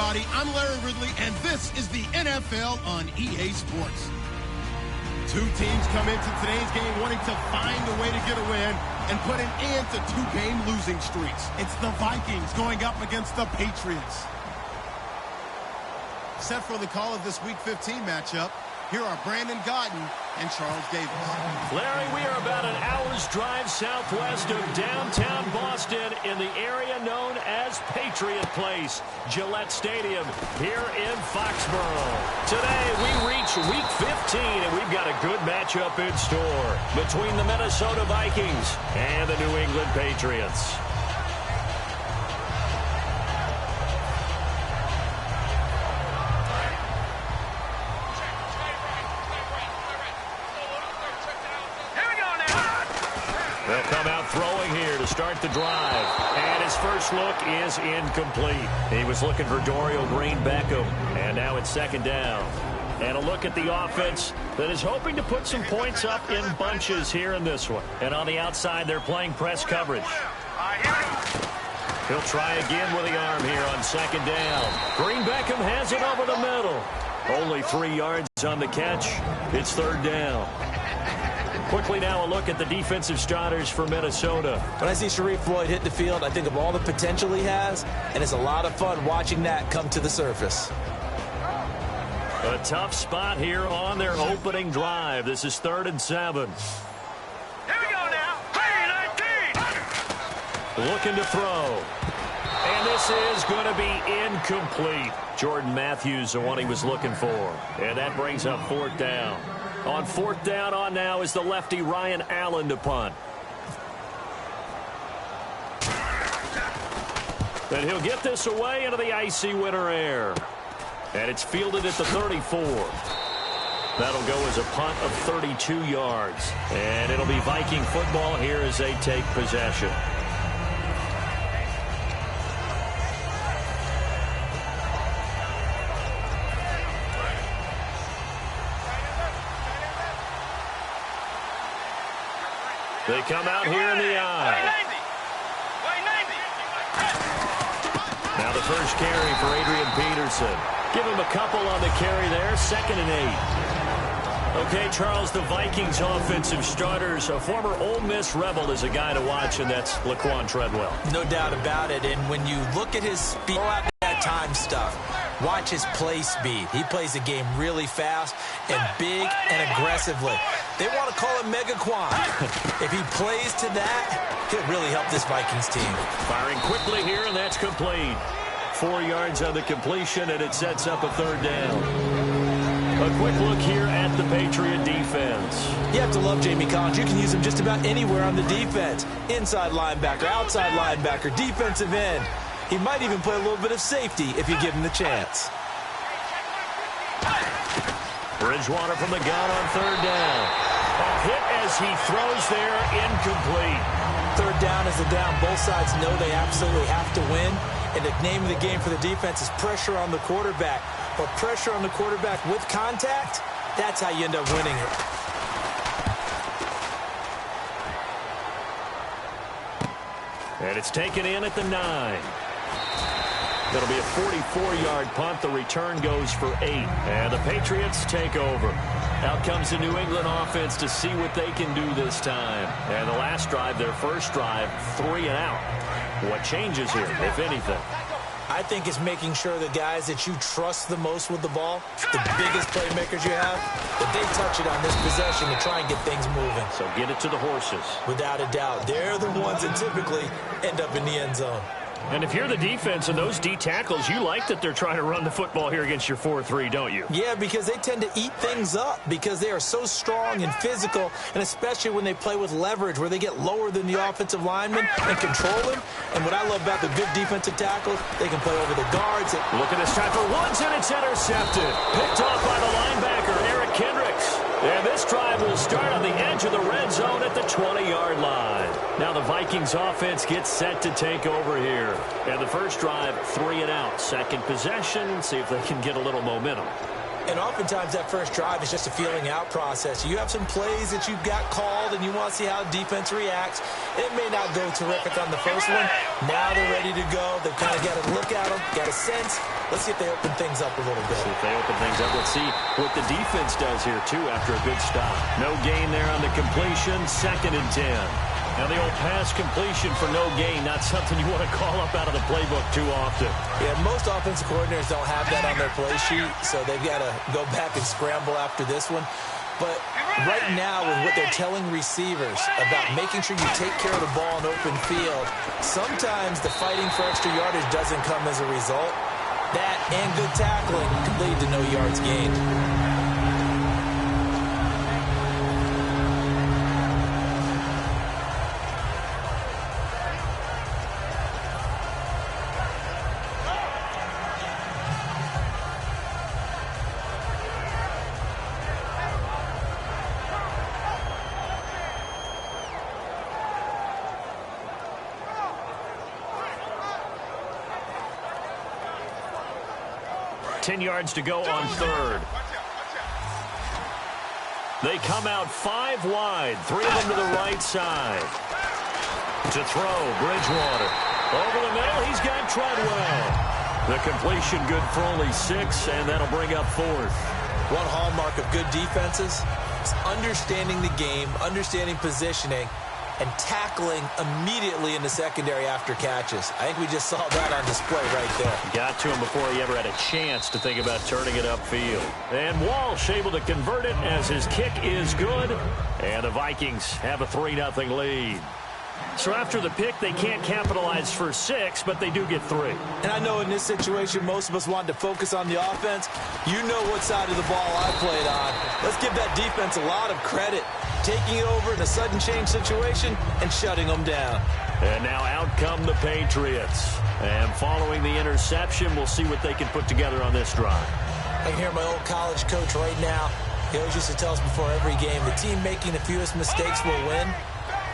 everybody. I'm Larry Ridley, and this is the NFL on EA Sports. Two teams come into today's game wanting to find a way to get a win and put an end to two-game losing streaks. It's the Vikings going up against the Patriots. Set for the call of this Week 15 matchup, here are Brandon Gaudin and Charles Davis. Larry, we are about an hour's drive southwest of downtown Boston in the area known as Patriot Place, Gillette Stadium, here in Foxborough. Today, we reach Week 15, and we've got a good matchup in store between the Minnesota Vikings and the New England Patriots. They'll come out throwing here to start the drive. And his first look is incomplete. He was looking for Dorial Green-Beckham. And now it's second down. And a look at the offense that is hoping to put some points up in bunches here in this one. And on the outside, they're playing press coverage. He'll try again with the arm here on second down. Green-Beckham has it over the middle. Only 3 yards on the catch. It's third down. Quickly now a look at the defensive starters for Minnesota. When I see Sharif Floyd hit the field, I think of all the potential he has, and it's a lot of fun watching that come to the surface. A tough spot here on their opening drive. This is 3rd and 7. Here we go now. Hey, 19. Looking to throw. And this is going to be incomplete. Jordan Matthews, the one he was looking for. And that brings up 4th down. On 4th down on now is the lefty Ryan Allen to punt. And he'll get this away into the icy winter air. And it's fielded at the 34. That'll go as a punt of 32 yards. And it'll be Viking football here as they take possession. They come out here in the eye. Now the first carry for Adrian Peterson. Give him a couple on the carry there. 2nd and 8. Okay, Charles, the Vikings offensive starters. A former Ole Miss Rebel is a guy to watch, and that's Laquan Treadwell. No doubt about it. And when you look at his speed, out that time stuff, watch his play speed. He plays the game really fast and big and aggressively. They want to call him Megaquan. If he plays to that, he'll really help this Vikings team. Firing quickly here, and that's complete. 4 yards on the completion, and it sets up a 3rd down. A quick look here at the Patriot defense. You have to love Jamie Collins. You can use him just about anywhere on the defense. Inside linebacker, outside linebacker, defensive end. He might even play a little bit of safety if you give him the chance. Bridgewater from the gun on 3rd down. A hit as he throws there, incomplete. 3rd down is the down. Both sides know they absolutely have to win. And the name of the game for the defense is pressure on the quarterback. But pressure on the quarterback with contact, that's how you end up winning it. And it's taken in at the 9. That'll be a 44-yard punt. The return goes for 8. And the Patriots take over. Out comes the New England offense to see what they can do this time. And the last drive, their first drive, 3 and out. What changes here, if anything? I think it's making sure the guys that you trust the most with the ball, the biggest playmakers you have, that they touch it on this possession to try and get things moving. So get it to the horses. Without a doubt. They're the ones that typically end up in the end zone. And if you're the defense and those D tackles, you like that they're trying to run the football here against your 4-3, don't you? Yeah, because they tend to eat things up because they are so strong and physical, and especially when they play with leverage where they get lower than the offensive lineman and control him. And what I love about the good defensive tackles, they can play over the guards. Look at this time for Woods, and it's intercepted. Picked off by the linebacker, Eric Kendricks. And this drive will start on the edge of the red zone at the 20-yard line. Now the Vikings offense gets set to take over here. And the first drive, 3 and out. Second possession, see if they can get a little momentum. And oftentimes that first drive is just a feeling out process. You have some plays that you've got called and you want to see how defense reacts. It may not go terrific on the first one. Now they're ready to go. They've kind of got to look at them, got a sense. Let's see if they open things up a little bit. See if they open things up. Let's see what the defense does here, too, after a good stop. No gain there on the completion. 2nd and 10. Now the old pass completion for no gain, not something you want to call up out of the playbook too often. Yeah, most offensive coordinators don't have that on their play sheet, so they've got to go back and scramble after this one. But right now, with what they're telling receivers about making sure you take care of the ball in open field, sometimes the fighting for extra yardage doesn't come as a result. That and good tackling could lead to no yards gained. Yards to go on 3rd. They come out 5 wide. 3 of them to the right side. To throw, Bridgewater. Over the middle, he's got Treadwell. The completion good for only 6, and that'll bring up 4th. One hallmark of good defenses is understanding the game, understanding positioning, and tackling immediately in the secondary after catches. I think we just saw that on display right there. Got to him before he ever had a chance to think about turning it upfield. And Walsh able to convert it as his kick is good. And the Vikings have a 3-0 lead. So after the pick, they can't capitalize for 6, but they do get 3. And I know in this situation, most of us wanted to focus on the offense. You know what side of the ball I played on. Let's give that defense a lot of credit. Taking it over in a sudden change situation and shutting them down. And now out come the Patriots. And following the interception, we'll see what they can put together on this drive. I can hear my old college coach right now. He always used to tell us before every game, the team making the fewest mistakes will win.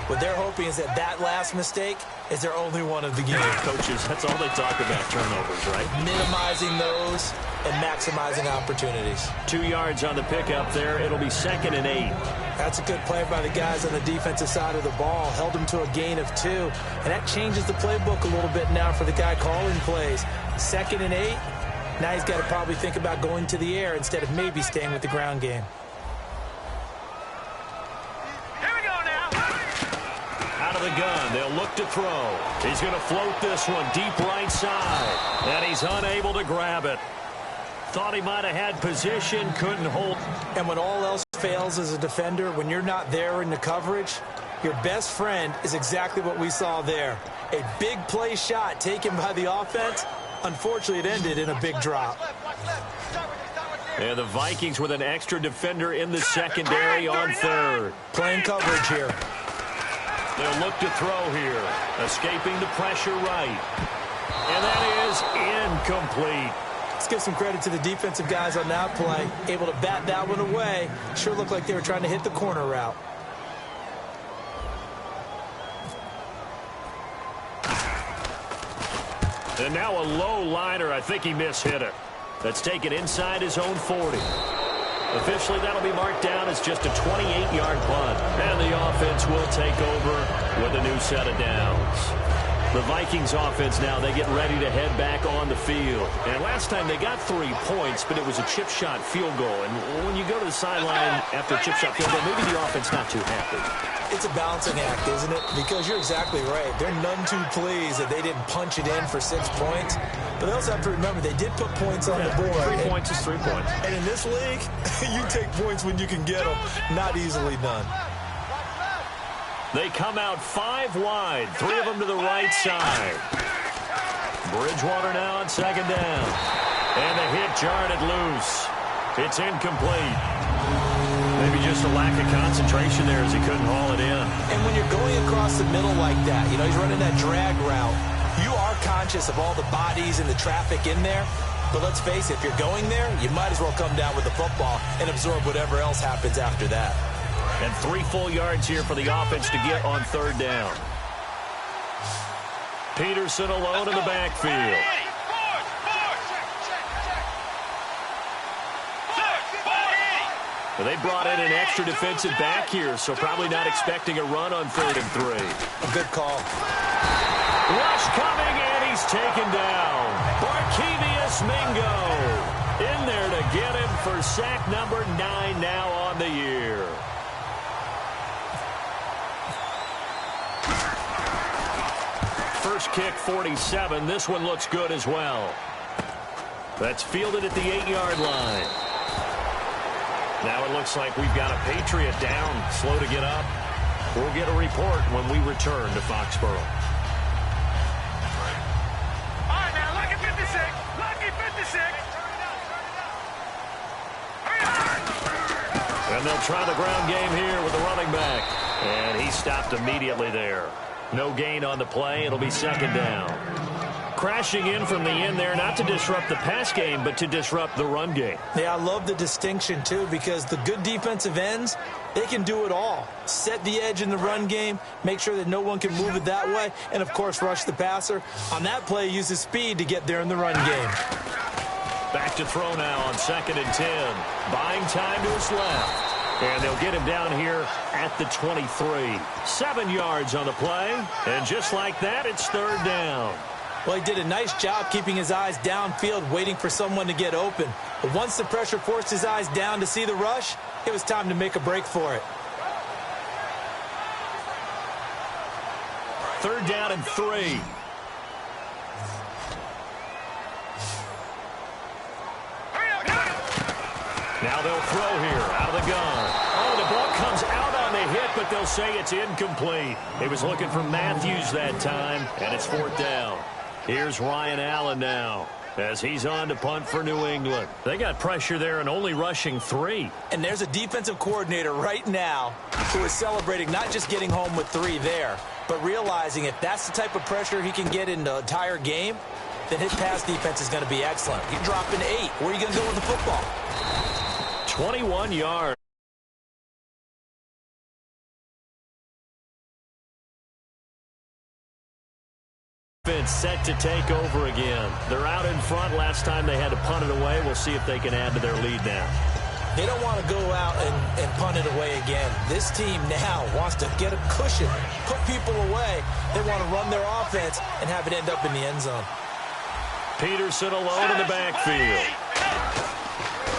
What they're hoping is that last mistake is their only one of the game. Coaches, that's all they talk about, turnovers, right? Minimizing those and maximizing opportunities. 2 yards on the pickup there. It'll be 2nd and 8. That's a good play by the guys on the defensive side of the ball. Held them to a gain of 2. And that changes the playbook a little bit now for the guy calling plays. 2nd and 8. Now he's got to probably think about going to the air instead of maybe staying with the ground game. Out of the gun, they'll look to throw. He's going to float this one deep right side. And he's unable to grab it. Thought he might have had position, couldn't hold. And when all else fails as a defender, when you're not there in the coverage, your best friend is exactly what we saw there. A big play shot taken by the offense. Unfortunately, it ended in a big drop. And the Vikings with an extra defender in the secondary on 3rd. Playing coverage here. They'll look to throw here. Escaping the pressure right. And that is incomplete. Let's give some credit to the defensive guys on that play. Able to bat that one away. Sure looked like they were trying to hit the corner route. And now a low liner. I think he mishit it. That's taken inside his own 40. Officially, that'll be marked down as just a 28-yard punt. And the offense will take over with a new set of downs. The Vikings offense now, they get ready to head back on the field. And last time they got 3 points, but it was a chip shot field goal. And when you go to the sideline after a chip shot field goal, maybe the offense not too happy. It's a balancing act, isn't it? Because you're exactly right. They're none too pleased that they didn't punch it in for 6 points. But they also have to remember they did put points on the board. 3 points is 3 points. And in this league, you take points when you can get them. Not easily done. They come out 5 wide. 3 of them to the right side. Bridgewater now on 2nd down. And the hit jarred it loose. It's incomplete. Maybe just a lack of concentration there as he couldn't haul it in. And when you're going across the middle like that, you know, he's running that drag route, you are conscious of all the bodies and the traffic in there. But let's face it, if you're going there, you might as well come down with the football and absorb whatever else happens after that. And 3 full yards here for the offense to get on 3rd down. Peterson alone in the backfield. They brought in an extra defensive back here, so probably not expecting a run on 3rd and 3. A good call. Rush coming, and he's taken down. Barkevius Mingo in there to get him for sack number 9 now on the year. First kick, 47. This one looks good as well. That's fielded at the 8-yard line. Now it looks like we've got a Patriot down, slow to get up. We'll get a report when we return to Foxborough. All right, now, lucky 56. Lucky 56. And they'll try the ground game here with the running back. And he stopped immediately there. No gain on the play. It'll be 2nd down. Crashing in from the end there, not to disrupt the pass game, but to disrupt the run game. Yeah, I love the distinction, too, because the good defensive ends, they can do it all. Set the edge in the run game, make sure that no one can move it that way, and, of course, rush the passer. On that play, use his speed to get there in the run game. Back to throw now on 2nd and 10. Buying time to his left. And they'll get him down here at the 23. 7 yards on the play. And just like that, it's 3rd down. Well, he did a nice job keeping his eyes downfield, waiting for someone to get open. But once the pressure forced his eyes down to see the rush, it was time to make a break for it. 3rd down and 3. Now they'll throw here out of the gun. Oh, the ball comes out on the hit, but they'll say it's incomplete. He was looking for Matthews that time, and it's 4th down. Here's Ryan Allen now as he's on to punt for New England. They got pressure there and only rushing 3. And there's a defensive coordinator right now who is celebrating not just getting home with 3 there, but realizing if that's the type of pressure he can get in the entire game, then his pass defense is going to be excellent. You're dropping 8. Where are you going to go with the football? 21 yards. Set to take over again. They're out in front. Last time they had to punt it away. We'll see if they can add to their lead now. They don't want to go out and punt it away again. This team now wants to get a cushion, put people away. They want to run their offense and have it end up in the end zone. Peterson alone in the backfield.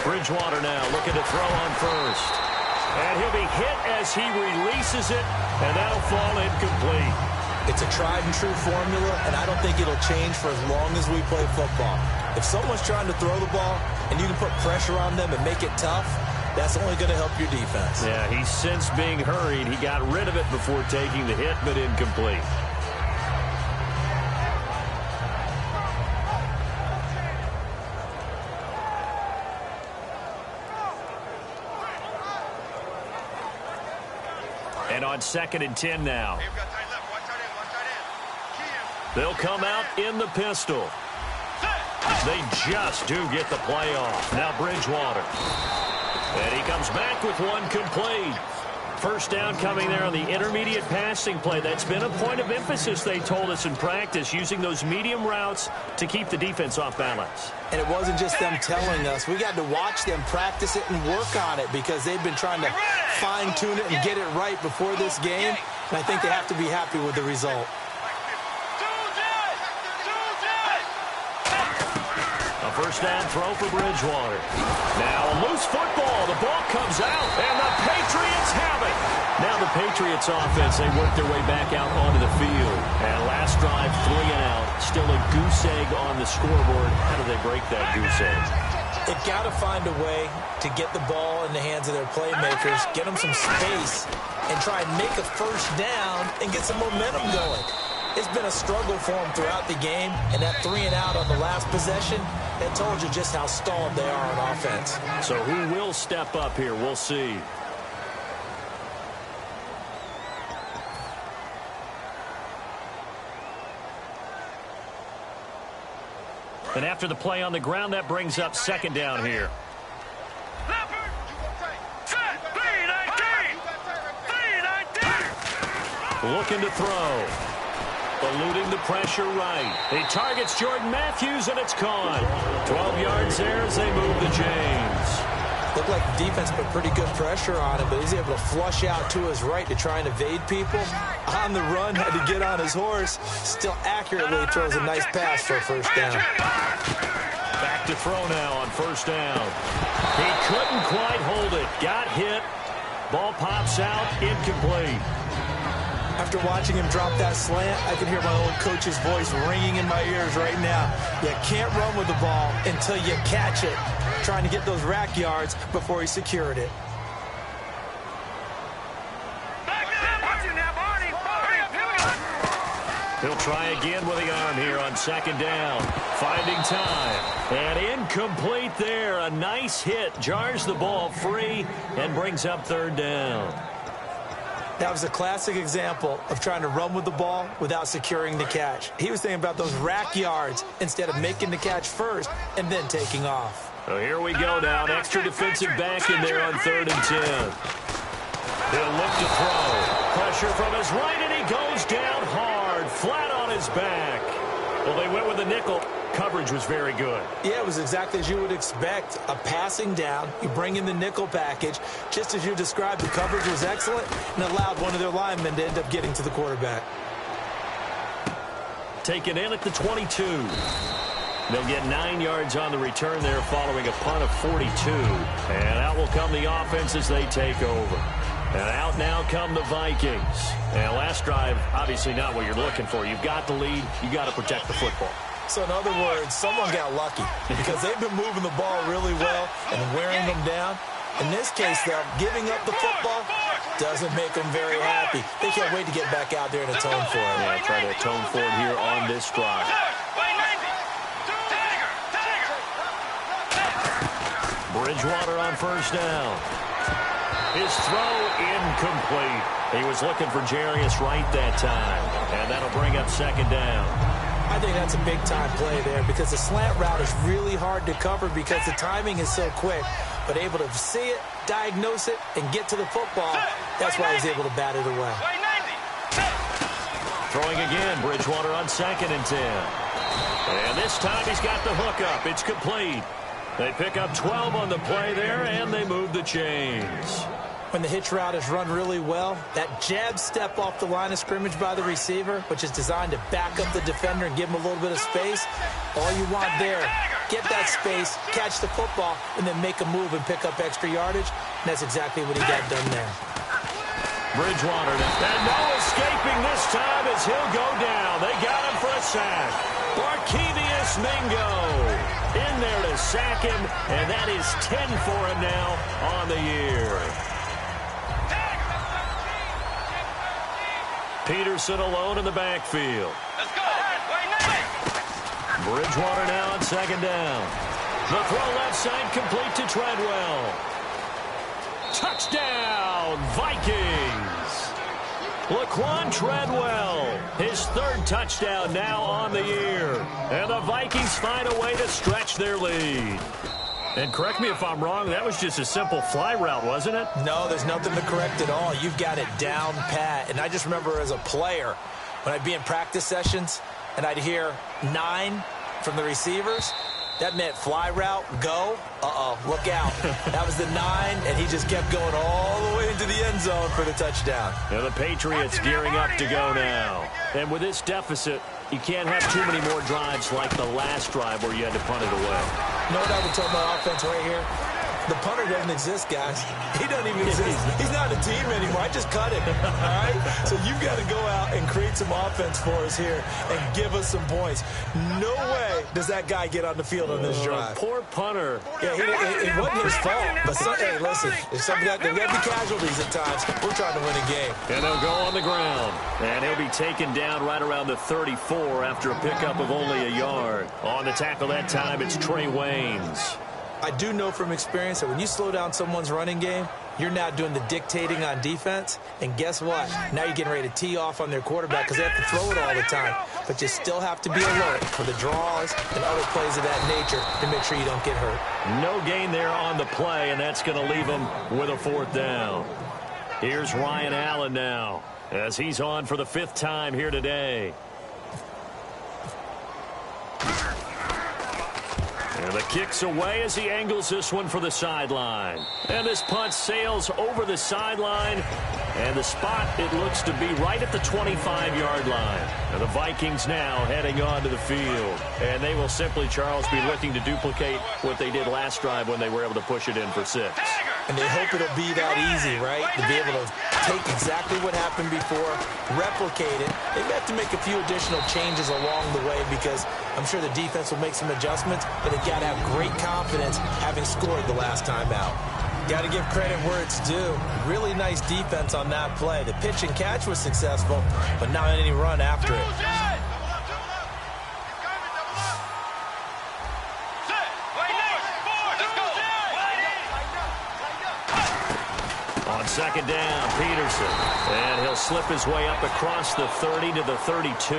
Bridgewater now looking to throw on first. And he'll be hit as he releases it, and that'll fall incomplete. It's a tried-and-true formula, and I don't think it'll change for as long as we play football. If someone's trying to throw the ball and you can put pressure on them and make it tough, that's only going to help your defense. Yeah, he's since being hurried. He got rid of it before taking the hit, but incomplete. And on 2nd and 10 now. They'll come out in the pistol. They just do get the play off. Now Bridgewater. And he comes back with one complete. First down coming there on the intermediate passing play. That's been a point of emphasis, they told us in practice, using those medium routes to keep the defense off balance. And it wasn't just them telling us. We got to watch them practice it and work on it because they've been trying to fine-tune it and get it right before this game. And I think they have to be happy with the result. First down throw for Bridgewater. Now a loose football. The ball comes out, and the Patriots have it. Now the Patriots offense, they work their way back out onto the field. And last drive, 3 and out. Still a goose egg on the scoreboard. How do they break that goose egg? They've got to find a way to get the ball in the hands of their playmakers, get them some space, and try and make a first down and get some momentum going. It's been a struggle for them throughout the game, and that 3 and out on the last possession, that told you just how stalled they are on offense. So who will step up here? We'll see. And after the play on the ground, that brings up 2nd down here. Looking to throw. Eluding the pressure right. He targets Jordan Matthews, and it's caught. 12 yards there as they move the chains. Looked like the defense put pretty good pressure on him, but he's able to flush out to his right to try and evade people. On the run, had to get on his horse. Still accurately throws a nice pass for a first down. Back to throw now on first down. He couldn't quite hold it. Got hit. Ball pops out, incomplete. After watching him drop that slant, I can hear my old coach's voice ringing in my ears right now. You can't run with the ball until you catch it. Trying to get those rack yards before he secured it. He'll try again with the arm here on second down. Finding time. And incomplete there. A nice hit. Jars the ball free and brings up third down. That was a classic example of trying to run with the ball without securing the catch. He was thinking about those rack yards instead of making the catch first and then taking off. So here we go now. An extra defensive back in there on 3rd and 10. He'll look to throw. Pressure from his right, and he goes down hard, flat on his back. Well, they went with a nickel. Coverage was very good. Yeah, it was exactly as you would expect. A passing down. You bring in the nickel package. Just as you described, the coverage was excellent and allowed one of their linemen to end up getting to the quarterback. Taken in at the 22. They'll get 9 yards on the return there following a punt of 42. And out will come the offense as they take over. And out now come the Vikings. And last drive, obviously not what you're looking for. You've got the lead. You've got to protect the football. So in other words, someone got lucky because they've been moving the ball really well and wearing them down. In this case, though, giving up the football doesn't make them very happy. They can't wait to get back out there and atone for it. Yeah, try to atone for it here on this drive. Bridgewater on first down. His throw incomplete. He was looking for Jarius Wright that time, and that'll bring up second down. I think that's a big-time play there because the slant route is really hard to cover because the timing is so quick. But able to see it, diagnose it, and get to the football, that's why he's able to bat it away. Throwing again, Bridgewater on 2nd and 10. And this time he's got the hook up. It's complete. They pick up 12 on the play there, and they move the chains. When the hitch route is run really well, that jab step off the line of scrimmage by the receiver, which is designed to back up the defender and give him a little bit of space, all you want there, get that space, catch the football, and then make a move and pick up extra yardage, and that's exactly what he got done there. Bridgewater now. And no escaping this time as he'll go down. They got him for a sack. Barkevius Mingo in there to sack him, and that is 10 for him now on the year. Peterson alone in the backfield. Let's go. Bridgewater now on 2nd down. The throw left side complete to Treadwell. Touchdown, Vikings. Laquan Treadwell, his 3rd touchdown now on the year. And the Vikings find a way to stretch their lead. And correct me if I'm wrong, that was just a simple fly route, wasn't it? No, there's nothing to correct at all. You've got it down pat. And I just remember as a player, when I'd be in practice sessions and I'd hear 9 from the receivers, that meant fly route, go, look out. That was the 9, and he just kept going all the way into the end zone for the touchdown. And the Patriots gearing up to go now. And with this deficit, you can't have too many more drives like the last drive where you had to punt it away. You know what I would tell my offense right here? The punter doesn't exist, guys. He doesn't even exist. He's not a team anymore. I just cut him, all right? So you've got to go out and create some offense for us here and give us some points. No way does that guy get on the field on this drive. Poor punter. Yeah, it wasn't his fault. But hey, listen, if there's got to be casualties at times. We're trying to win a game. And they'll go on the ground. And he'll be taken down right around the 34 after a pickup of only a yard. On the tackle that time, it's Trey Waynes. I do know from experience that when you slow down someone's running game, you're now doing the dictating on defense. And guess what? Now you're getting ready to tee off on their quarterback because they have to throw it all the time. But you still have to be alert for the draws and other plays of that nature to make sure you don't get hurt. No gain there on the play, and that's going to leave them with a 4th down. Here's Ryan Allen now as he's on for the 5th time here today. And the kick's away as he angles this one for the sideline. And this punt sails over the sideline. And the spot, it looks to be right at the 25-yard line. And the Vikings now heading onto the field. And they will simply, Charles, be looking to duplicate what they did last drive when they were able to push it in for 6. And they hope it'll be that easy, right? To be able to take exactly what happened before, replicate it. They may have to make a few additional changes along the way because I'm sure the defense will make some adjustments, but they've got to have great confidence having scored the last time out. Got to give credit where it's due. Really nice defense on that play. The pitch and catch was successful, but not any run after it. On second down, Peterson. And he'll slip his way up across the 30 to the 32.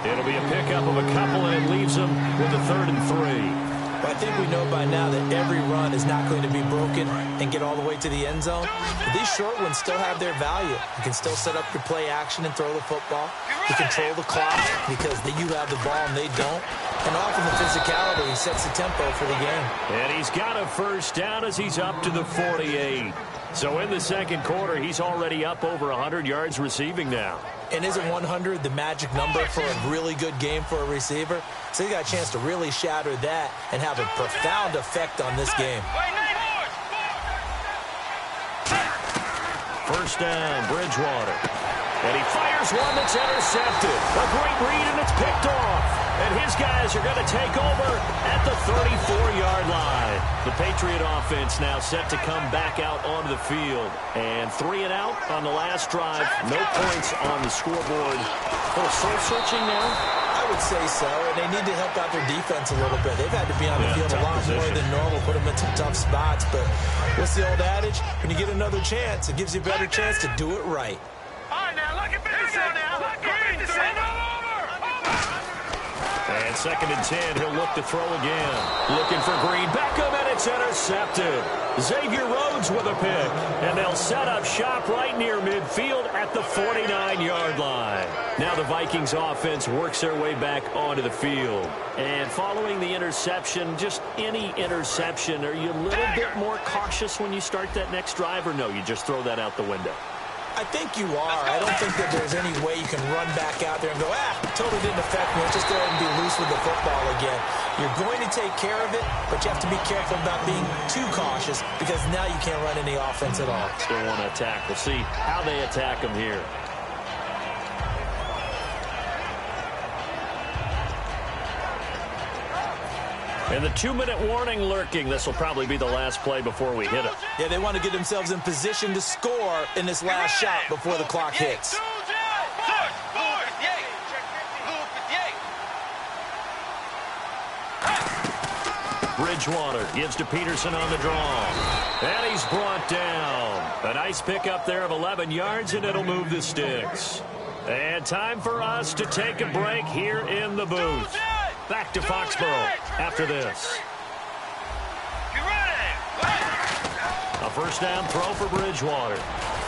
It'll be a pickup of a couple, and it leaves him with a 3rd and 3. But I think we know by now that every run is not going to be broken and get all the way to the end zone. But these short ones still have their value. You can still set up your play action and throw the football. You control the clock because you have the ball and they don't. And often the physicality sets the tempo for the game. And he's got a first down as he's up to the 48. So in the second quarter, he's already up over 100 yards receiving now. And isn't 100 the magic number for a really good game for a receiver? So he got a chance to really shatter that and have a profound effect on this game. First down, Bridgewater. And he fires one that's intercepted. A great read, and it's picked off. And his guys are going to take over at the 34-yard line. The Patriot offense now set to come back out onto the field. And 3 and out on the last drive. No points on the scoreboard. A little soul-searching now? I would say so, and they need to help out their defense a little bit. They've had to be on the field a lot more than normal, put them in some tough spots. But what's the old adage? When you get another chance, it gives you a better chance to do it right. All right, now, look at this now. And second and 10, he'll look to throw again. Looking for Green. Beckham, and it's intercepted. Xavier Rhodes with a pick. And they'll set up shop right near midfield at the 49-yard line. Now the Vikings offense works their way back onto the field. And following the interception, just any interception, are you a little bit more cautious when you start that next drive, or no, you just throw that out the window? I think you are. I don't think that there's any way you can run back out there and go, totally didn't affect me. Let's just go ahead and be loose with the football again. You're going to take care of it, but you have to be careful about being too cautious because now you can't run any offense at all. Still want to attack. We'll see how they attack him here. And the 2-minute warning lurking. This will probably be the last play before we hit it. Yeah, they want to get themselves in position to score in this last shot before the clock hits. Bridgewater gives to Peterson on the draw. And he's brought down. A nice pickup there of 11 yards, and it'll move the sticks. And time for us to take a break here in the booth. Back to Foxborough after this. A first down throw for Bridgewater.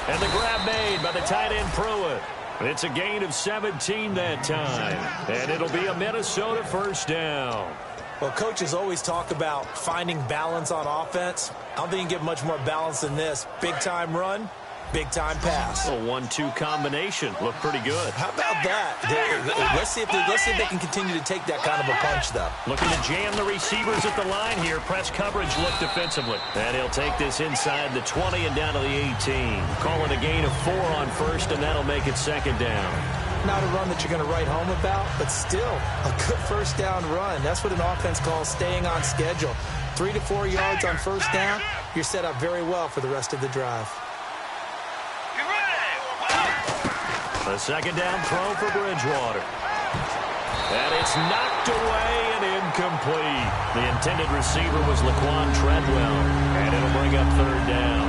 And the grab made by the tight end Pruitt. It's a gain of 17 that time. And it'll be a Minnesota first down. Well, coaches always talk about finding balance on offense. I don't think you can get much more balance than this. Big-time run, big-time pass. A 1-2 combination. Looked pretty good. How about that? Let's see if they can continue to take that kind of a punch, though. Looking to jam the receivers at the line here. Press coverage look defensively. And he'll take this inside the 20 and down to the 18. Calling a gain of 4 on first, and that'll make it second down. Not a run that you're going to write home about, but still a good first down run. That's what an offense calls staying on schedule. 3 to 4 yards on first down, you're set up very well for the rest of the drive. A second down throw for Bridgewater. And it's knocked away and incomplete. The intended receiver was Laquan Treadwell. And it'll bring up third down.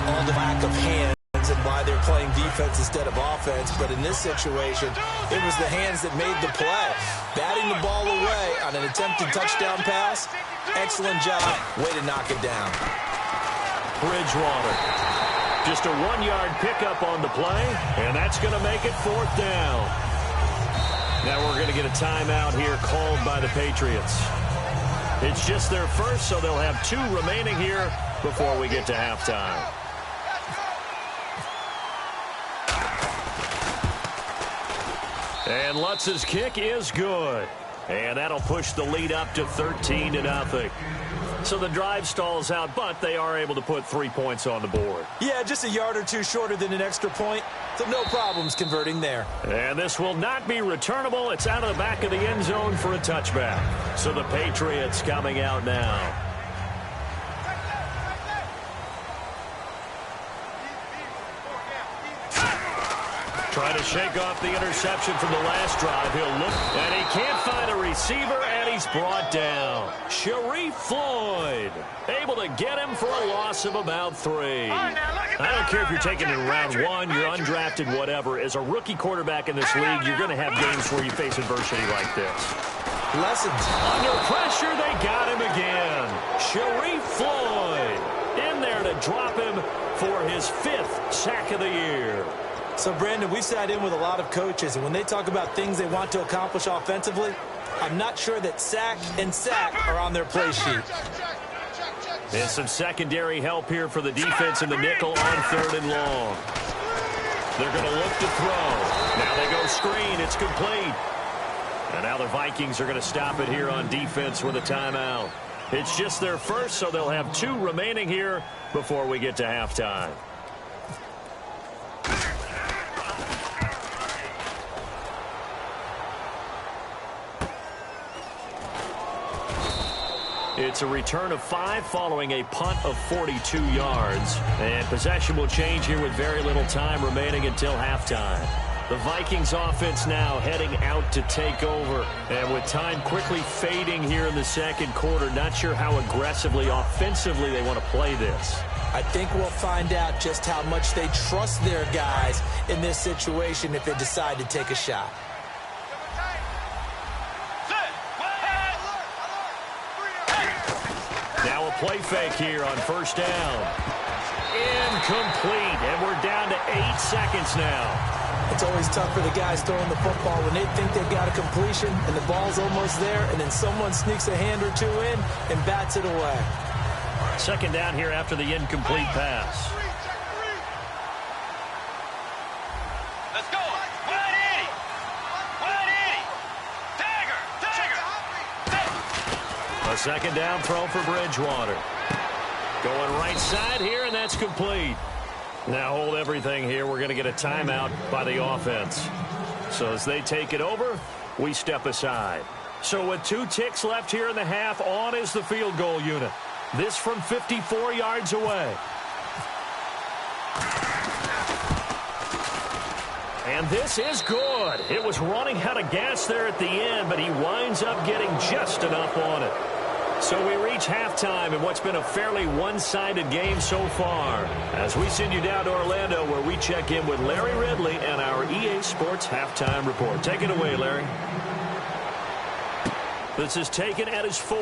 All the lack of hands and why they're playing defense instead of offense. But in this situation, it was the hands that made the play. Batting the ball away on an attempted touchdown pass. Excellent job. Way to knock it down. Bridgewater. Just a 1-yard pickup on the play, and that's going to make it fourth down. Now we're going to get a timeout here called by the Patriots. It's just their first, so they'll have 2 remaining here before we get to halftime. And Lutz's kick is good. And that'll push the lead up to 13-0. So the drive stalls out, but they are able to put 3 points on the board. Yeah, just a yard or 2 shorter than an extra point, so no problems converting there. And this will not be returnable. It's out of the back of the end zone for a touchback. So the Patriots coming out now. Trying to shake off the interception from the last drive. He'll look, and he can't find a receiver, and he's brought down. Sharif Floyd able to get him for a loss of about 3. I don't care if you're taking it in round 1, you're undrafted, whatever. As a rookie quarterback in this league, you're going to have games where you face adversity like this. Lessons. Under pressure, they got him again. Sharif Floyd in there to drop him for his 5th sack of the year. So, Brandon, we've sat in with a lot of coaches, and when they talk about things they want to accomplish offensively, I'm not sure that sack and sack are on their play sheet. And some secondary help here for the defense in the nickel on 3rd and long. They're going to look to throw. Now they go screen. It's complete. And now the Vikings are going to stop it here on defense with a timeout. It's just their first, so they'll have 2 remaining here before we get to halftime. It's a return of 5 following a punt of 42 yards. And possession will change here with very little time remaining until halftime. The Vikings offense now heading out to take over. And with time quickly fading here in the second quarter, not sure how aggressively, offensively they want to play this. I think we'll find out just how much they trust their guys in this situation if they decide to take a shot. Now a play fake here on 1st down. Incomplete, and we're down to 8 seconds now. It's always tough for the guys throwing the football when they think they've got a completion and the ball's almost there, and then someone sneaks a hand or 2 in and bats it away. 2nd down here after the incomplete pass. Let's go. 180. 180. Dagger. A 2nd down throw for Bridgewater. Going right side here, and that's complete. Now hold everything here. We're going to get a timeout by the offense. So as they take it over, we step aside. So with 2 ticks left here in the half, on is the field goal unit. This from 54 yards away. And this is good. It was running out of gas there at the end, but he winds up getting just enough on it. So we reach halftime in what's been a fairly one-sided game so far. As we send you down to Orlando, where we check in with Larry Ridley and our EA Sports Halftime Report. Take it away, Larry. This is taken at his 4.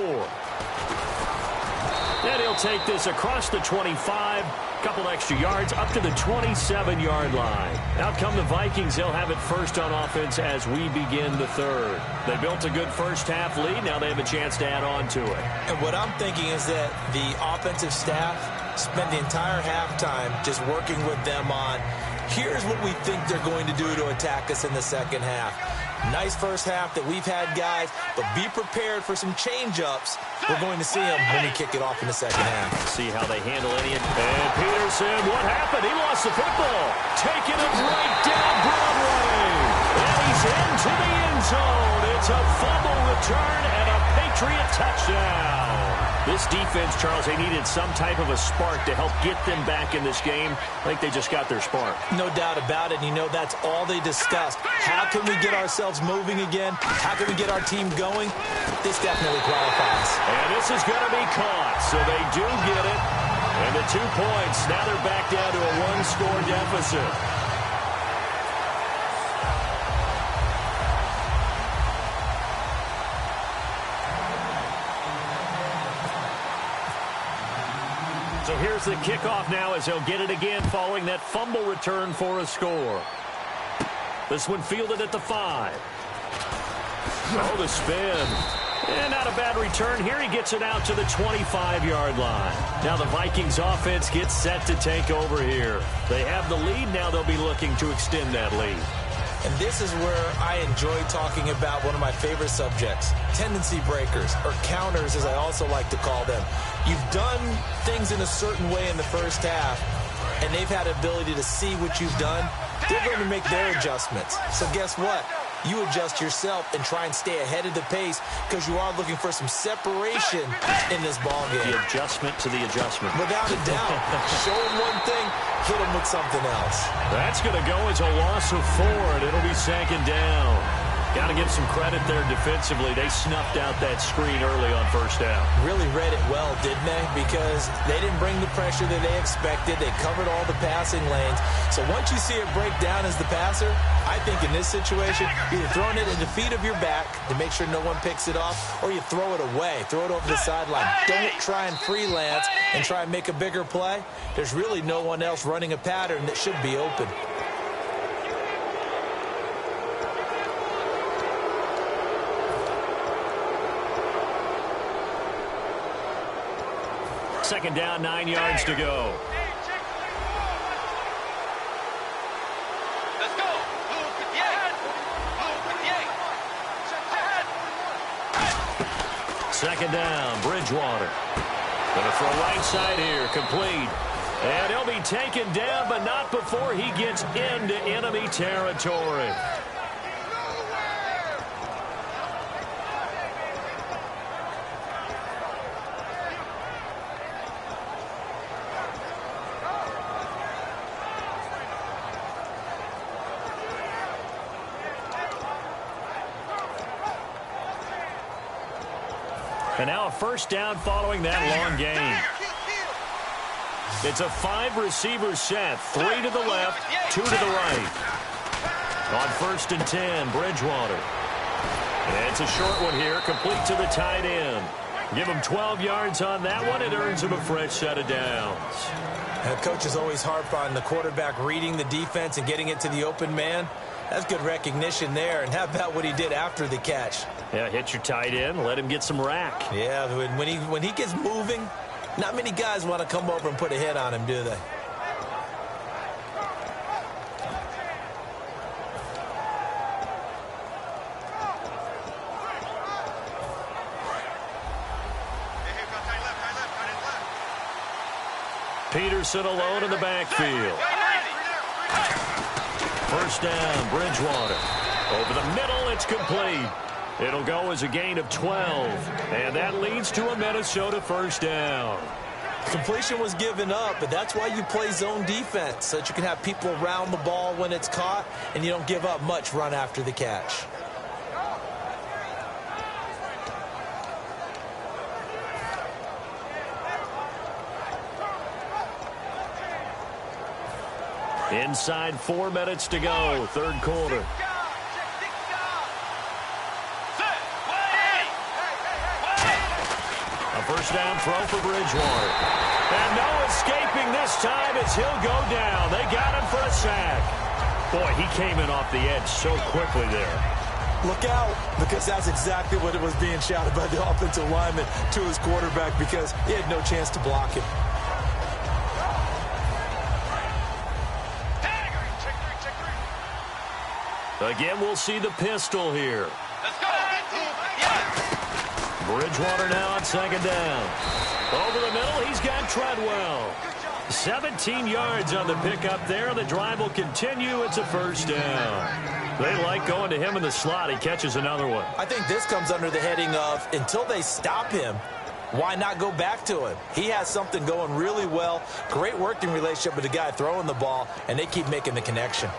And he'll take this across the 25, couple extra yards, up to the 27-yard line. Out come the Vikings. They'll have it first on offense as we begin the 3rd. They built a good first-half lead. Now they have a chance to add on to it. And what I'm thinking is that the offensive staff spent the entire halftime just working with them on, here's what we think they're going to do to attack us in the second half. Nice first half that we've had, guys, but be prepared for some change-ups. We're going to see them when we kick it off in the second half. See how they handle any. And Peterson, what happened? He lost the football. Taking it right down Broadway. And he's into the end zone. It's a fumble return and a Patriot touchdown. This defense, Charles, they needed some type of a spark to help get them back in this game. I think they just got their spark. No doubt about it. You know, that's all they discussed. How can we get ourselves moving again? How can we get our team going? This definitely qualifies. And this is going to be caught, so they do get it. And the 2 points, now they're back down to a 1-score deficit. So here's the kickoff now as they'll get it again following that fumble return for a score. This one fielded at the 5. Oh, the spin. And not a bad return here. He gets it out to the 25-yard line. Now the Vikings offense gets set to take over here. They have the lead. Now they'll be looking to extend that lead. And this is where I enjoy talking about one of my favorite subjects, tendency breakers, or counters as I also like to call them. You've done things in a certain way in the first half, and they've had the ability to see what you've done. They're going to make their adjustments. So guess what? You adjust yourself and try and stay ahead of the pace because you are looking for some separation in this ball game. The adjustment to the adjustment. Without a doubt. Show them one thing, hit them with something else. That's going to go as a loss of 4, and it'll be second down. Got to give some credit there defensively. They snuffed out that screen early on first down. Really read it well, didn't they? Because they didn't bring the pressure that they expected. They covered all the passing lanes. So once you see it break down as the passer, I think in this situation, either throwing it in the feet of your back to make sure no one picks it off, or you throw it away, throw it over the sideline. Don't try and freelance and try and make a bigger play. There's really no one else running a pattern that should be open. Second down, 9 yards to go. Let's go. Move with the 8. Move with the 8. Second down, Bridgewater. Going to throw right side here, complete. And he'll be taken down, but not before he gets into enemy territory. And now a first down following that long gain. It's a 5-receiver set. 3 to the left, 2 to the right. On 1st and 10, Bridgewater. And it's a short one here, complete to the tight end. Give him 12 yards on that one. It earns him a fresh set of downs. And coaches always harp on the quarterback reading the defense and getting it to the open man. That's good recognition there. And how about what he did after the catch? Yeah, hit your tight end, let him get some rack. Yeah, when he gets moving, not many guys want to come over and put a hit on him, do they? Peterson alone in the backfield. First down, Bridgewater. Over the middle, it's complete. It'll go as a gain of 12. And that leads to a Minnesota first down. Completion was given up, but that's why you play zone defense, so that you can have people around the ball when it's caught, and you don't give up much run after the catch. Inside 4 minutes to go, third quarter. A first down throw for Bridgewater. And no escaping this time as he'll go down. They got him for a sack. Boy, he came in off the edge so quickly there. Look out, because that's exactly what it was being shouted by the offensive lineman to his quarterback, because he had no chance to block him. Again, we'll see the pistol here. Let's go. Bridgewater now on second down. Over the middle, he's got Treadwell. 17 yards on the pickup there. The drive will continue. It's a first down. They like going to him in the slot. He catches another one. I think this comes under the heading of, until they stop him, why not go back to him? He has something going really well. Great working relationship with the guy throwing the ball, and they keep making the connection.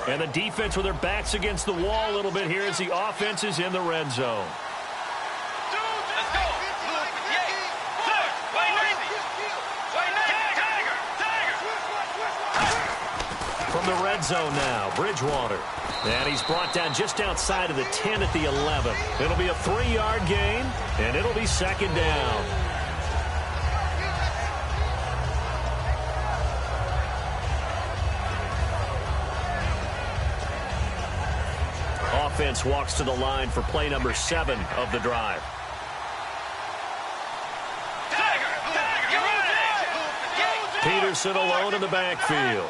And the defense with their backs against the wall a little bit here as the offense is in the red zone. Let's go. Move with the 8. Third. Way Navy. Tiger. From the red zone now, Bridgewater. And he's brought down just outside of the 10 at the 11. It'll be a 3-yard gain, and it'll be second down. offense walks to the line for play number 7 of the drive. Peterson alone in the backfield.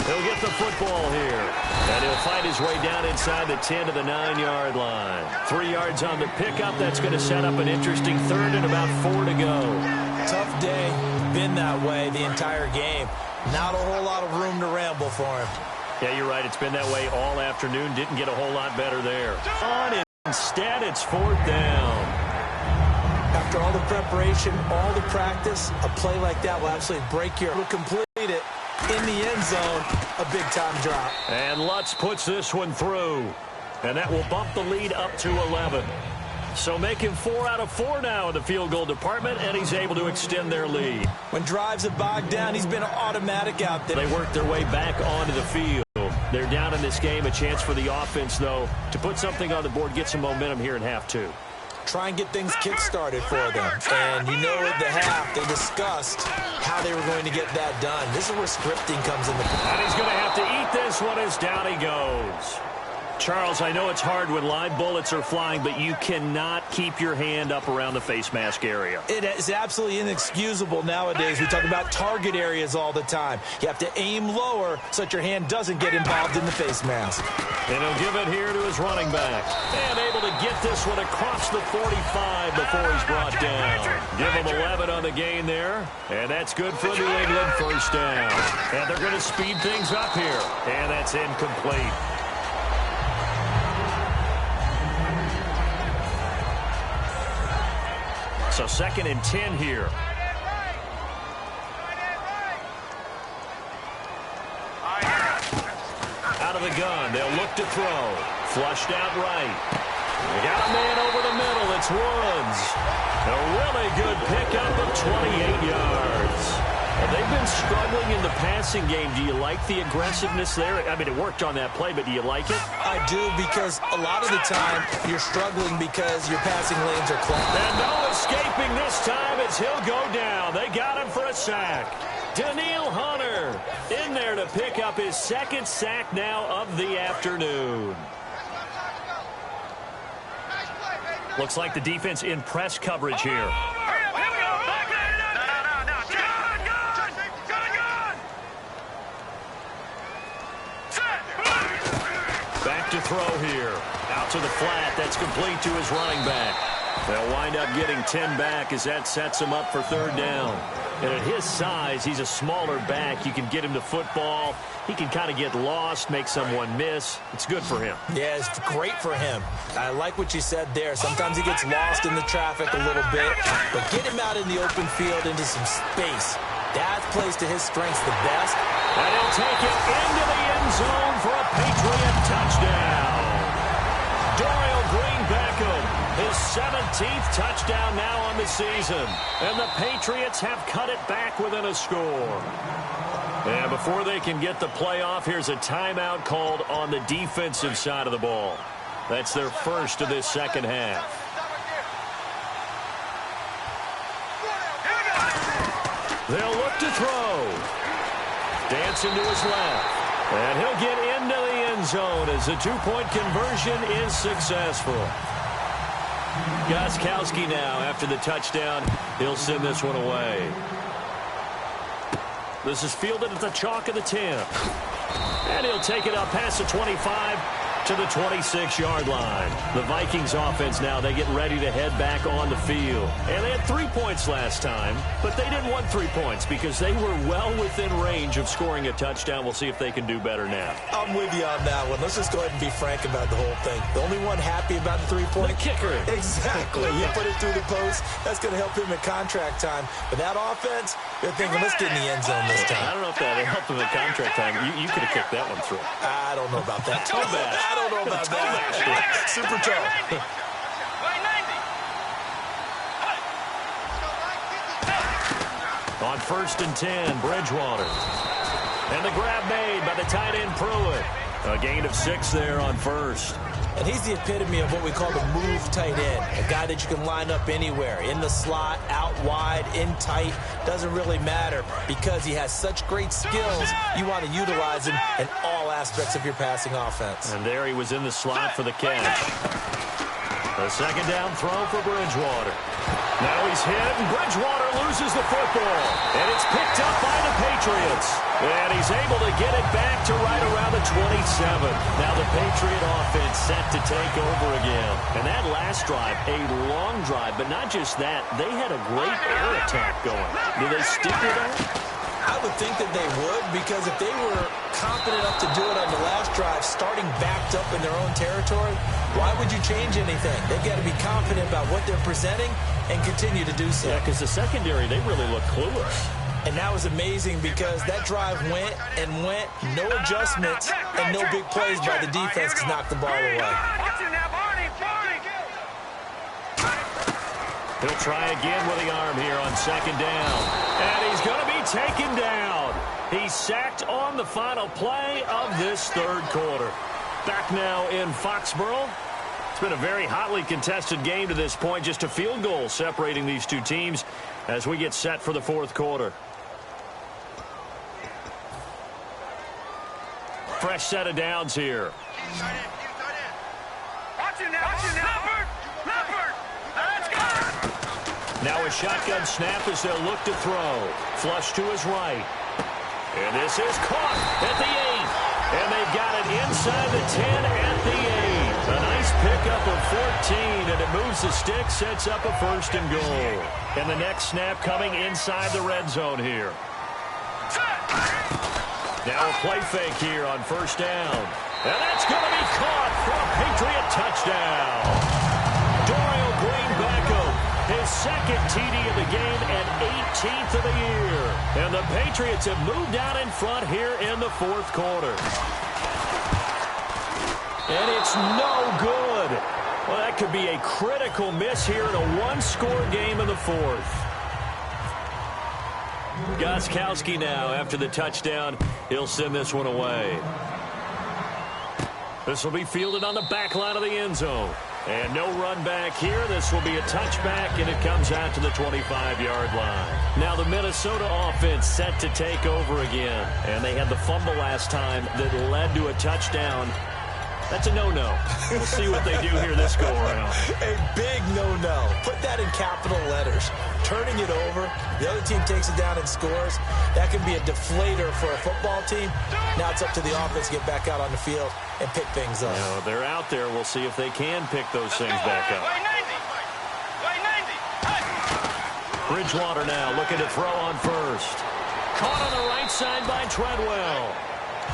He'll get the football here. And he'll find his way down inside the 10 to the 9-yard line. 3 yards on the pickup. That's going to set up an interesting third and about 4 to go. Tough day. Been that way the entire game. Not a whole lot of room to ramble for him. Yeah, you're right. It's been that way all afternoon. Didn't get a whole lot better there. Instead, it's 4th down. After all the preparation, all the practice, a play like that will absolutely break your... Will complete it in the end zone. A big-time drop. And Lutz puts this one through. And that will bump the lead up to 11. So making 4 out of 4 now in the field goal department, and he's able to extend their lead. When drives have bogged down, he's been automatic out there. They work their way back onto the field. They're down in this game. A chance for the offense, though, to put something on the board, get some momentum here in half 2. Try and get things kick-started for them. And you know at the half, they discussed how they were going to get that done. This is where scripting comes into play. And he's going to have to eat this one as down he goes. Charles, I know it's hard when live bullets are flying, but you cannot keep your hand up around the face mask area. It is absolutely inexcusable nowadays. We talk about target areas all the time. You have to aim lower so that your hand doesn't get involved in the face mask. And he'll give it here to his running back. And able to get this one across the 45 before he's brought down. Give him 11 on the gain there. And that's good for New England, first down. And they're going to speed things up here. And that's incomplete. So 2nd and 10 here. Out of the gun. They'll look to throw. Flushed out right. They got a man over the middle. It's Woods. A really good pickup of 28 yards. Well, they've been struggling in the passing game. Do you like the aggressiveness there? I mean, it worked on that play, but do you like it? I do, because a lot of the time you're struggling because your passing lanes are clogged. And no escaping this time as he'll go down. They got him for a sack. Daniil Hunter in there to pick up his 2nd sack now of the afternoon. Looks like the defense in press coverage here. Back to throw here. Out to the flat. That's complete to his running back. They'll wind up getting 10 back as that sets him up for 3rd down. And at his size, he's a smaller back. You can get him to football. He can kind of get lost, make someone miss. It's good for him. Yeah, it's great for him. I like what you said there. Sometimes he gets lost in the traffic a little bit. But get him out in the open field into some space. That plays to his strengths the best. And he'll take it into the end zone for a Patriot touchdown. Dorial Green-Beckham, his 17th touchdown now on the season. And the Patriots have cut it back within a score. And before they can get the play off, here's a timeout called on the defensive side of the ball. That's their first of this 2nd half. They'll look to throw. Dancing to his left. And he'll get into the end zone as the 2-point conversion is successful. Gostkowski now, after the touchdown, he'll send this one away. This is fielded at the chalk of the 10. And he'll take it up past the 25 to the 26-yard line. The Vikings offense now, they get ready to head back on the field. And they had 3 points last time, but they didn't want 3 points because they were well within range of scoring a touchdown. We'll see if they can do better now. I'm with you on that one. Let's just go ahead and be frank about the whole thing. The only one happy about the 3-point. The kicker. Exactly. You put it through the post. That's going to help him at contract time. But that offense, they're thinking, let's get in the end zone this time. I don't know if that helped him at contract time. You could have kicked that one through. I don't know about that. Toe bash. I don't know about that. Super toe. On 1st and 10, Bridgewater. And the grab made by the tight end Pruitt. A gain of 6 there on first. And he's the epitome of what we call the move tight end, a guy that you can line up anywhere, in the slot, out wide, in tight, doesn't really matter because he has such great skills. You want to utilize him in all aspects of your passing offense. And there he was in the slot for the catch. A second down throw for Bridgewater. Now he's hit, and Bridgewater loses the football. And it's picked up by the Patriots. And he's able to get it back to right around the 27. Now the Patriot offense set to take over again. And that last drive, a long drive, but not just that. They had a great air attack going. Do they stick with that? I would think that they would, because if they were confident enough to do it on the last drive, starting backed up in their own territory, why would you change anything? They've got to be confident about what they're presenting and continue to do so. Yeah, because the secondary, they really look clueless. And that was amazing because that drive went and went, no adjustments and no big plays by the defense to knock the ball away. He'll try again with the arm here on second down. And he's going to be taken down. He's sacked on the final play of this third quarter. Back now in Foxborough. It's been a very hotly contested game to this point. Just a field goal separating these two teams as we get set for the fourth quarter. Fresh set of downs here. Now a shotgun snap as they'll look to throw. Flush to his right. And this is caught at the 8. And they've got it inside the 10 at the 8. A nice pickup of 14, and it moves the stick, sets up a first and goal. And the next snap coming inside the red zone here. Now a play fake here on first down. And that's going to be caught for a Patriot touchdown. Dorial Green-Beckham, his second TD of the game and 18th of the year. And the Patriots have moved out in front here in the fourth quarter. And it's no good. Well, that could be a critical miss here in a one-score game in the fourth. Gostkowski now after the touchdown. He'll send this one away. This will be fielded on the back line of the end zone. And no run back here. This will be a touchback, and it comes out to the 25-yard line. Now the Minnesota offense set to take over again. And they had the fumble last time that led to a touchdown. That's a no-no. We'll see what they do here this go-around. A big no-no. Put that in capital letters. Turning it over, the other team takes it down and scores. That can be a deflator for a football team. Now it's up to the offense to get back out on the field and pick things up. You know, they're out there. We'll see if they can pick those things back up. Bridgewater now looking to throw on first. Caught on the right side by Treadwell.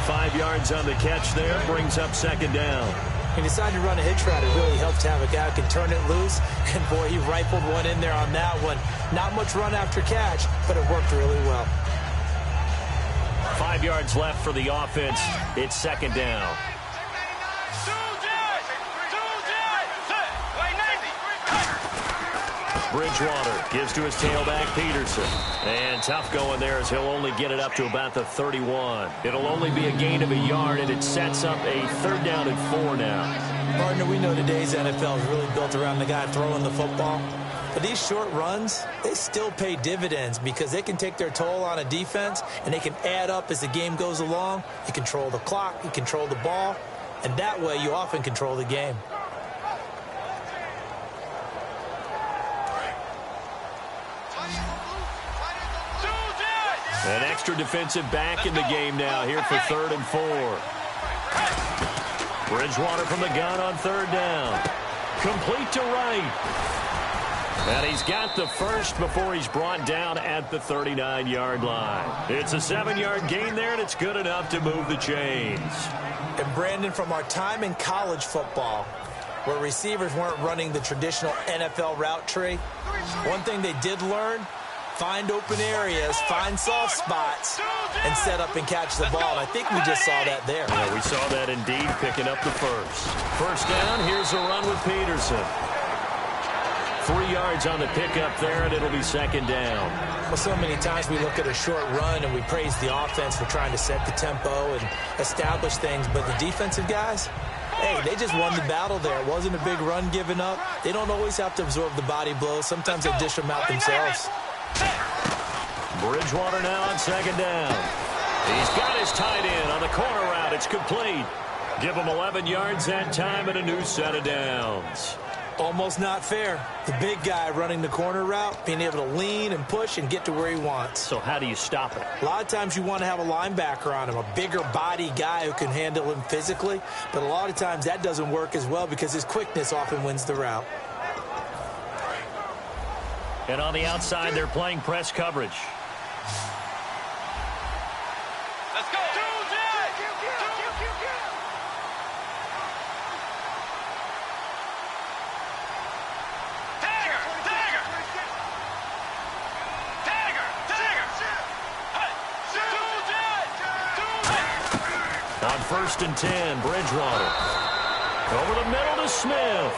5 yards on the catch there, brings up second down. He decided to run a hitch route. It really helps to have a guy who can turn it loose. And, boy, he rifled one in there on that one. Not much run after catch, but it worked really well. 5 yards left for the offense. It's second down. Bridgewater gives to his tailback, Peterson. And tough going there as he'll only get it up to about the 31. It'll only be a gain of a yard, and it sets up a third down and 4 now. Partner, we know today's NFL is really built around the guy throwing the football. But these short runs, they still pay dividends because they can take their toll on a defense, and they can add up as the game goes along. You control the clock, you control the ball, and that way you often control the game. An extra defensive back in the game now here for third and 4. Bridgewater from the gun on third down. Complete to right. And he's got the first before he's brought down at the 39-yard line. It's a 7-yard gain there, and it's good enough to move the chains. And, Brandon, from our time in college football, where receivers weren't running the traditional NFL route tree, one thing they did learn, find open areas, find soft spots, and set up and catch the ball. And I think we just saw that there. Yeah, we saw that indeed, picking up the first. First down, here's a run with Peterson. 3 yards on the pickup there, and it'll be second down. Well, so many times we look at a short run and we praise the offense for trying to set the tempo and establish things, but the defensive guys, hey, they just won the battle there. It wasn't a big run given up. They don't always have to absorb the body blows. Sometimes they dish them out themselves. Bridgewater now on second down. He's got his tight end on the corner route. It's complete. Give him 11 yards that time and a new set of downs. Almost not fair. The big guy running the corner route, being able to lean and push and get to where he wants. So how do you stop it? A lot of times you want to have a linebacker on him, a bigger body guy who can handle him physically. But a lot of times that doesn't work as well because his quickness often wins the route. And on the outside, they're playing press coverage. Let's go. On 1st and 10, Bridgewater. Over the middle to Smith.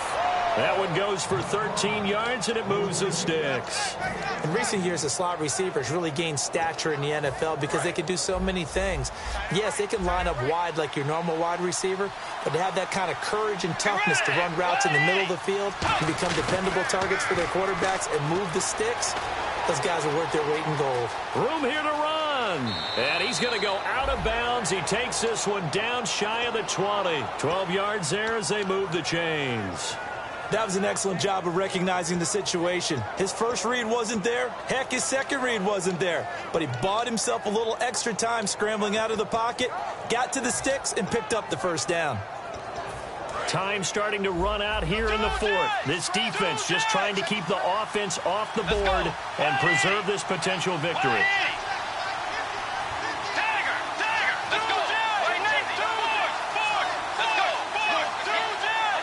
That one goes for 13 yards, and it moves the sticks. In recent years, the slot receivers really gained stature in the NFL because they can do so many things. Yes, they can line up wide like your normal wide receiver, but to have that kind of courage and toughness to run routes in the middle of the field and become dependable targets for their quarterbacks and move the sticks, those guys are worth their weight in gold. Room here to run. And he's going to go out of bounds. He takes this one down shy of the 20. 12 yards there as they move the chains. That was an excellent job of recognizing the situation. His first read wasn't there. Heck, his second read wasn't there. But he bought himself a little extra time scrambling out of the pocket, got to the sticks, and picked up the first down. Time starting to run out here in the fourth. This defense just trying to keep the offense off the board and preserve this potential victory.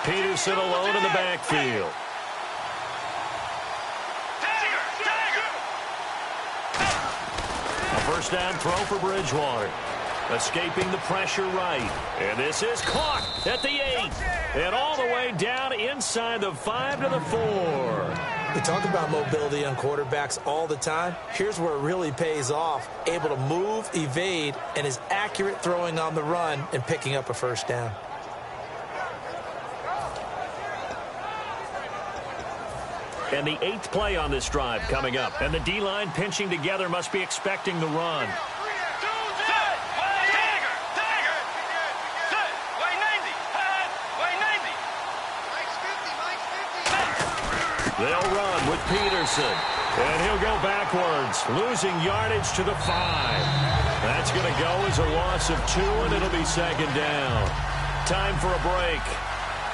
Peterson alone in the backfield. A first down throw for Bridgewater. Escaping the pressure right. And this is caught at the 8. And all the way down inside the 5 to the 4. We talk about mobility on quarterbacks all the time. Here's where it really pays off. Able to move, evade, and is accurate throwing on the run and picking up a first down. And the 8th play on this drive coming up. And the D-line pinching together must be expecting the run. They'll run with Peterson. And he'll go backwards, losing yardage to the 5. That's going to go as a loss of 2, and it'll be second down. Time for a break.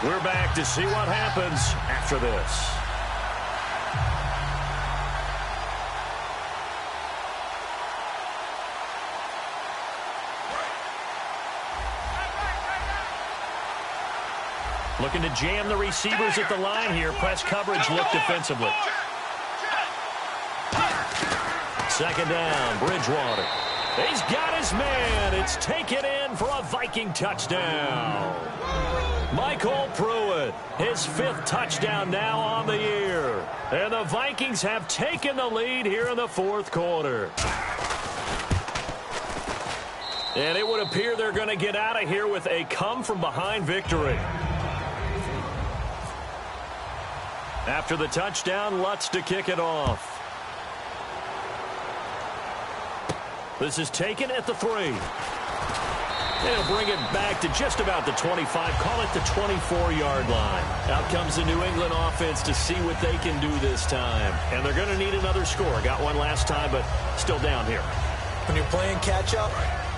We're back to see what happens after this. Looking to jam the receivers at the line here. Press coverage look defensively. Second down, Bridgewater. He's got his man. It's taken in for a Viking touchdown. Michael Pruitt, his 5th touchdown now on the year. And the Vikings have taken the lead here in the 4th quarter. And it would appear they're going to get out of here with a come-from-behind victory. After the touchdown, Lutz to kick it off. This is taken at the 3. They'll bring it back to just about the 25. Call it the 24-yard line. Out comes the New England offense to see what they can do this time. And they're going to need another score. Got one last time, but still down here. When you're playing catch-up,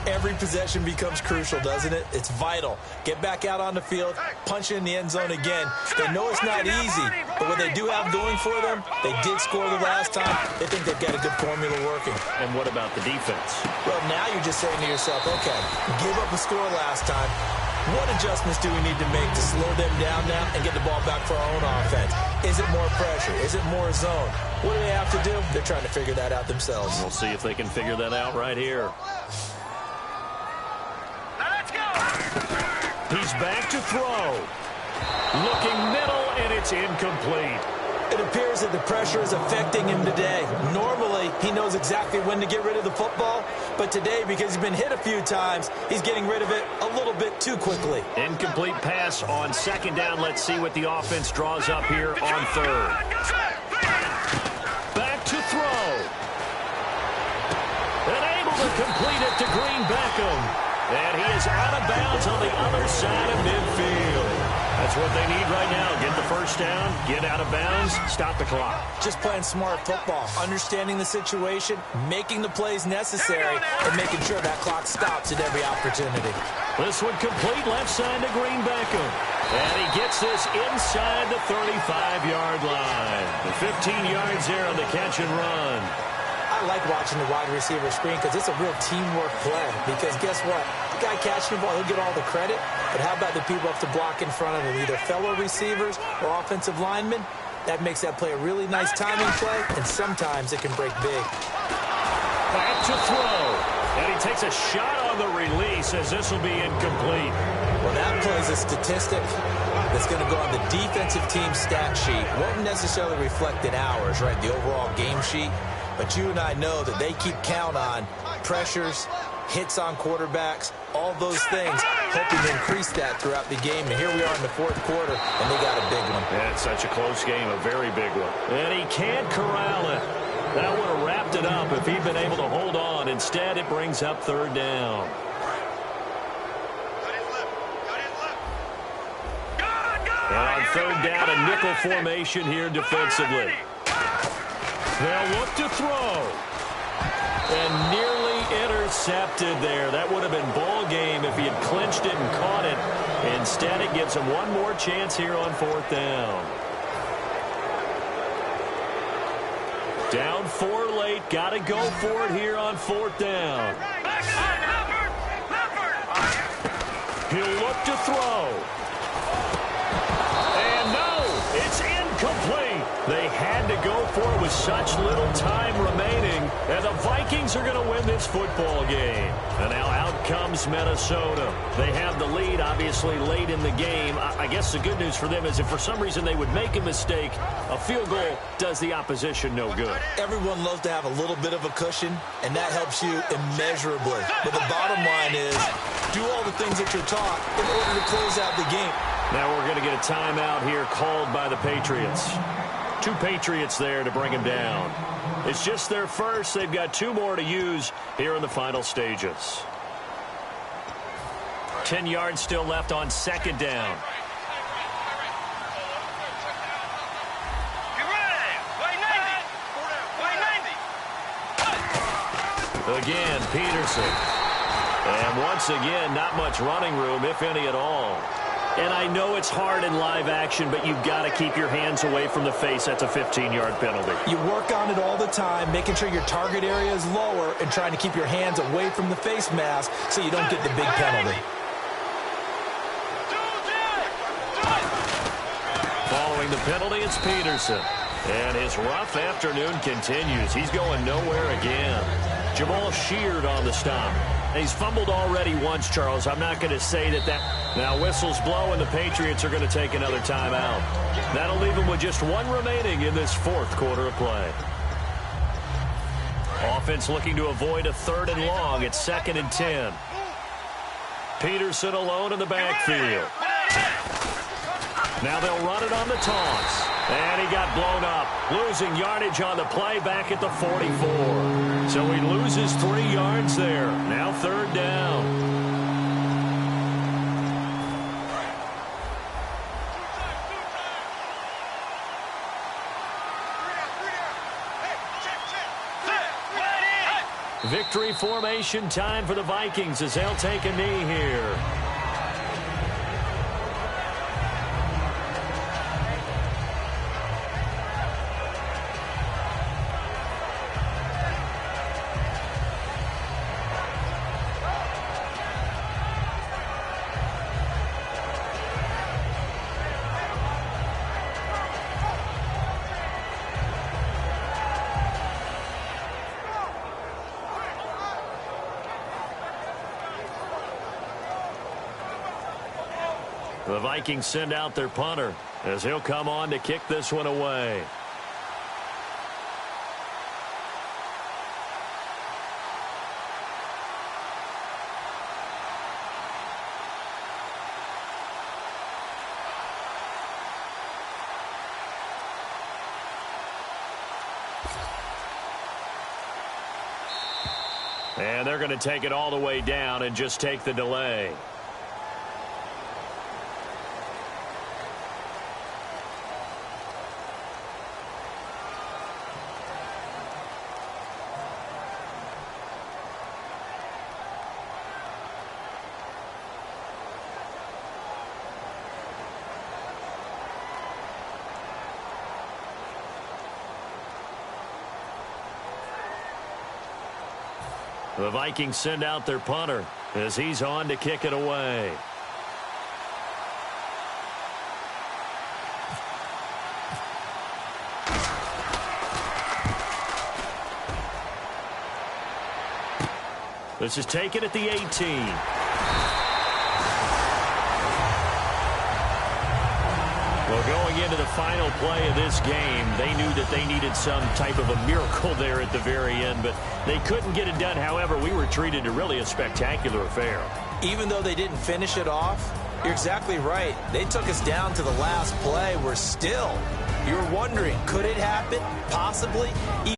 every possession becomes crucial, doesn't it? It's vital. Get back out on the field, punch in the end zone again. They know it's not easy, but what they do have going for them, they did score the last time. They think they've got a good formula working. And what about the defense? Well, now you're just saying to yourself, okay, give up a score last time. What adjustments do we need to make to slow them down now and get the ball back for our own offense? Is it more pressure? Is it more zone? What do they have to do? They're trying to figure that out themselves. We'll see if they can figure that out right here. He's back to throw. Looking middle, and it's incomplete. It appears that the pressure is affecting him today. Normally, he knows exactly when to get rid of the football, but today, because he's been hit a few times, he's getting rid of it a little bit too quickly. Incomplete pass on second down. Let's see what the offense draws up here on third. Back to throw. And able to complete it to Green Beckham. And he is out of bounds on the other side of midfield. That's what they need right now. Get the first down, get out of bounds, stop the clock. Just playing smart football, understanding the situation, making the plays necessary, and making sure that clock stops at every opportunity. This one complete left side to Green Beckham. And he gets this inside the 35-yard line. The 15 yards there on the catch and run. I like watching the wide receiver screen because it's a real teamwork play. Because guess what? The guy catching the ball, he'll get all the credit. But how about the people up to block in front of him, either fellow receivers or offensive linemen? That makes that play a really nice timing play, and sometimes it can break big. Back to throw. And he takes a shot on the release as this will be incomplete. Well, that plays a statistic that's going to go on the defensive team stat sheet. Won't necessarily reflect in ours, right, the overall game sheet. But you and I know that they keep count on pressures, hits on quarterbacks, all those things, hoping to increase that throughout the game. And here we are in the fourth quarter, and they got a big one. Yeah, it's such a close game, a very big one. And he can't corral it. That would have wrapped it up if he'd been able to hold on. Instead, it brings up third down. And on third down, a nickel formation here defensively. They'll look to throw. And nearly intercepted there. That would have been ball game if he had clinched it and caught it. Instead, it gives him one more chance here on fourth down. Down 4 late. Got to go for it here on fourth down. He'll look to throw. And no, it's incomplete. They had to go for it with such little time remaining. And the Vikings are going to win this football game. And now out comes Minnesota. They have the lead, obviously, late in the game. I guess the good news for them is if for some reason they would make a mistake, a field goal does the opposition no good. Everyone loves to have a little bit of a cushion, and that helps you immeasurably. But the bottom line is, do all the things that you're taught in order to close out the game. Now we're going to get a timeout here called by the Patriots. 2 Patriots there to bring him down. It's just their first. They've got 2 more to use here in the final stages. 10 yards still left on second down. Again, Peterson. And once again, not much running room, if any at all. And I know it's hard in live action, but you've got to keep your hands away from the face. That's a 15-yard penalty. You work on it all the time, making sure your target area is lower and trying to keep your hands away from the face mask so you don't get the big penalty. Following the penalty, it's Peterson. And his rough afternoon continues. He's going nowhere again. Jamal Sheard on the stop. He's fumbled already once, Charles. I'm not going to say that. Now whistles blow, and the Patriots are going to take another timeout. That'll leave them with just 1 remaining in this fourth quarter of play. Offense looking to avoid a 3rd and long. It's 2nd and 10. Peterson alone in the backfield. Now they'll run it on the toss. And he got blown up. Losing yardage on the play back at the 44. So he loses 3 yards there. Now 3rd down. Victory formation time for the Vikings as they'll take a knee here. The Vikings send out their punter as he'll come on to kick this one away. And they're going to take it all the way down and just take the delay. The Vikings send out their punter as he's on to kick it away. This is taken at the 18. Well, going into the final play of this game, they knew that they needed some type of a miracle there at the very end, but they couldn't get it done. However, we were treated to really a spectacular affair. Even though they didn't finish it off, you're exactly right. They took us down to the last play. We're still, you're wondering, could it happen? Possibly. Even